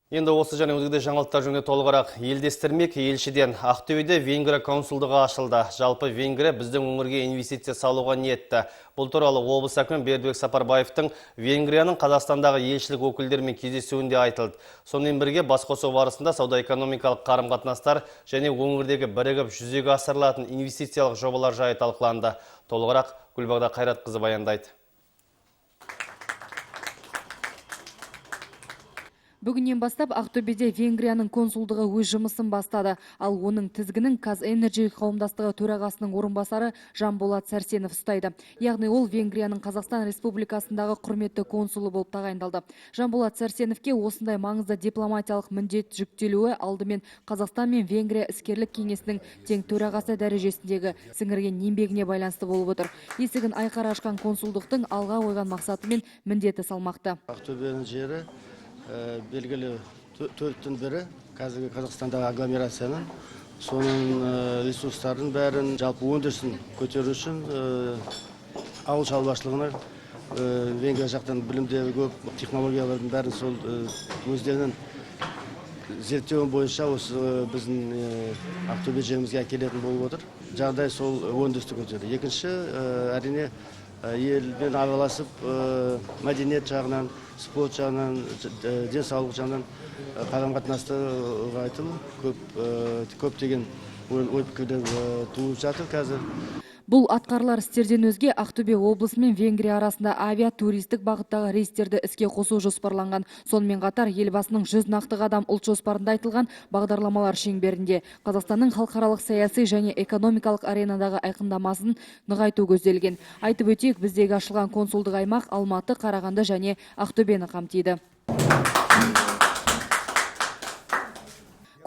Енді осы және өзгеде жаңалықтар жөнінде толығырақ елдестірмек. Елшіден Ақтөбеде Венгрия консулдығы ашылды. Жалпы Венгрия біздің өңірге инвестиция салуға ниетті. Бұл туралы облыс әкімі Бердібек Сапарбаевтың Венгрияның Қазақстандағы елшілік өкілдерімен кездесуінде айтылды. Сонымен бірге басқосу барысында сауда-экономикалық қарым-қатынастар және өңірдегі бірігіп жүзеге асырылатын инвестициялық жобалар жайы талқыланды. Толығырақ Гүлбағда Қайратқызы баяндайды. Бүгіннен бастап Ақтөбеде Венгрияның консулдығы өз жұмысын бастады. Ал оның тізгінін Қазэнерджи қауымдастығы төрағасының орынбасары Жанболат Сәрсенов ұстайды. Яғни ол Венгрияның Қазақстан Республикасындағы құрметті консулы болып тағайындалды. Жанболат Сәрсеновке осындай маңызды дипломатиялық міндет жүктелуі алдымен Қазақстан мен Венгрия іскерлік кеңесінің тең төрағасы дәрежесіндегі сіңірген еңбегіне байланысты болып отыр. Есігін айқара ашқан консулдықтың алға қойған мақсаты мен міндеті салмақты. Ақтөбенің жері белгілі төрттің бірі қазіргі Қазақстандағы агломерацияның, соның ресурстардың бәрін жалпы өндірісін көтеру үшін ауыл шаруашылығына Венгрия жақтан білімдері көп, технологиялардың бәрін сол өздерінің зерттеуі бойынша осы біздің Ақтөбе жерімізге әкелетін болып отыр. Жағдай сол өндірісті көтерді. Екінші, әрине елмен араласып, мәдениет жағынан, спорт жағынан, денсаулық жағынан қарым-қатынасты ұлғайту көптеген ой-пікірлер туып жатыр қазір. Бұл атқарылар істерден өзге Ақтөбе облысы мен Венгрия арасында авиа-туристік бағыттағы рейстерді іске қосу жоспарланған. Сонымен қатар елбасының 100 нақты қадам ұлт жоспарында айтылған бағдарламалар шеңберінде Қазақстанның халықаралық саяси және экономикалық аренадағы айқындамасын нығайту көзделген. Айтып өтейік, біздегі ашылған консулдық аймақ Алматы, Қарағанды және Ақтөбені қамтиды.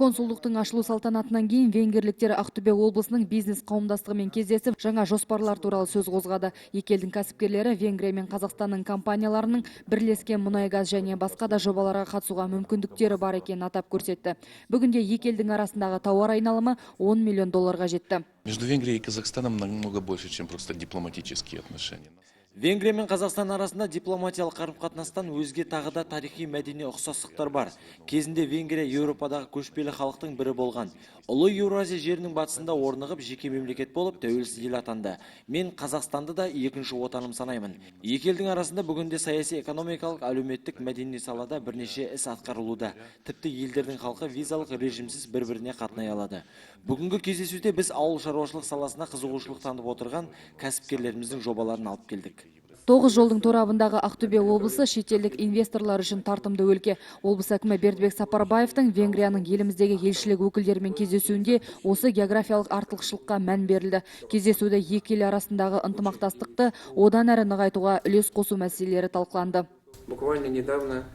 Консулдықтың ашылу салтанатынан кейін венгерліктер Ақтөбе облысының бизнес қауымдастығымен кездесіп, жаңа жоспарлар туралы сөз қозғады. Екі елдің кәсіпкерлері Венгрия мен Қазақстанның компанияларының бірлескен мұнай-газ және басқа да жобаларға қатысуға мүмкіндіктері бар екенін атап көрсетті. Бүгінде екі елдің арасындағы тауар айналымы 10 миллион долларға жетті. Между Венгрией и Казахстаном намного больше, чем просто дипломатические отношения. Венгрия мен Қазақстан арасында дипломатиялық қарым-қатынастан өзге тағы да тарихи мәдени ұқсастықтар бар. Кезінде Венгрия Еуропадағы көшпелі халықтың бірі болған. Ұлы Еуразия жерінің батысында орнығып жеке мемлекет болып тәуелсіз ел атанды. Мен Қазақстанды да екінші отаным санаймын. Екі елдің арасында бүгінде саяси, экономикалық, әлеуметтік, мәдени салада бірнеше іс атқарылуда. Тіпті елдердің халқы визалық режимсіз бір-біріне қатынай алады. Бүгінгі кездесуде біз ауыл шаруашылық саласына қызығушылық танытып отырған кәсіпкерлеріміздің жобаларын алып келдік. 9 жолдың торабындағы Ақтөбе облысы шетелдік инвесторлар үшін тартымды өлке. Облыс әкімі Бердібек Сапарбаевтың Венгрияның еліміздегі елшілік өкілдерімен кездесуінде осы географиялық артықшылыққа мән берілді. Кездесуде екі ел арасындағы ынтымақтастықты одан әрі нығайтуға үлес қосу мәселелері талқыланды. Буквально недавно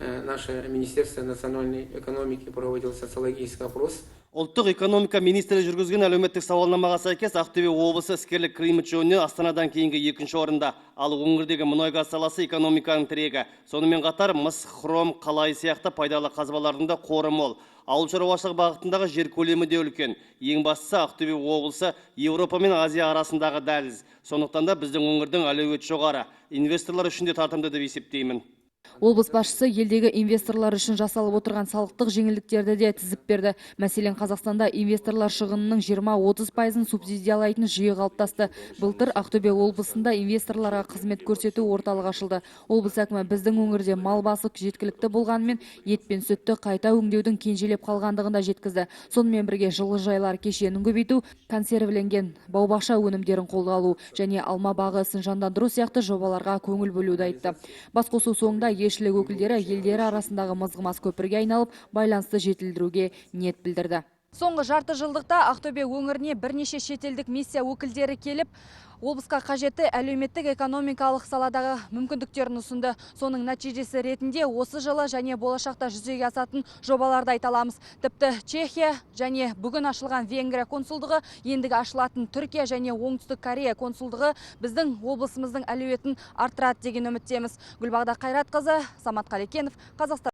наше Министерство национальной экономики проводило социологический опрос. Ұлттық экономика министрі жүргізген әлеуметтік сауалнамаға сәйкес Ақтөбе облысы іскерлік климат жөнінен Астанадан кейінгі екінші орында. Ал өңірдегі мұнай-газ саласы экономиканың тірегі. Сонымен қатар мыс, хром, қалай сияқты пайдалы қазбалардың да қоры мол. Ауыл шаруашылық бағытындағы жер көлемі де үлкен. Ең бастысы Ақтөбе облысы Еуропа мен Азия арасындағы дәліз. Сондықтан да біздің өңірдің әлеуеті жоғары. Инвесторлар үшін де тартымды деп есептеймін. Облыс басшысы елдегі инвесторлар үшін жасалып отырған салықтық жеңілдіктерді де тізіп берді. Мәселен, Қазақстанда инвесторлар шығынының 20-30% субсидиялайтын жүйе қалыптасты. Былтыр Ақтөбе облысында инвесторларға қызмет көрсету орталығы ашылды. Облыс әкімі біздің өңірде мал басы жеткілікті болғанымен ет пен сүтті қайта өңдеудің кенжелеп қалғандығын да жеткізді. Сонымен бірге жылыжайлар кешенін көбейту, консервіленген бау-бақша өнімдерін қолға алу және алма бағы ісін жандандыру сияқты жобаларға көңіл бөлуді айтты. Басқосу соңында елшілік өкілдері елдері арасындағы мызғымас көпірге айналып, байланысты жетілдіруге ниет білдірді. Соңғы жарты жылдықта Ақтөбе өңіріне бірнеше шетелдік миссия өкілдері келіп, облысқа қажетті әлеуметтік экономикалық саладағы мүмкіндіктерін ұсынды. Соның нәтижесі ретінде осы жылы және болашақта жүзеге асатын жобаларды айта аламыз. Тіпті Чехия және бүгін ашылған Венгрия консулдығы, ендігі ашылатын Түркия және Оңтүстік Корея консулдығы біздің облысымыздың әлеуетін арттырады деген үміттеміз. Гүлбағда Қайратқызы, Самат Қалекенов, Қазақстан.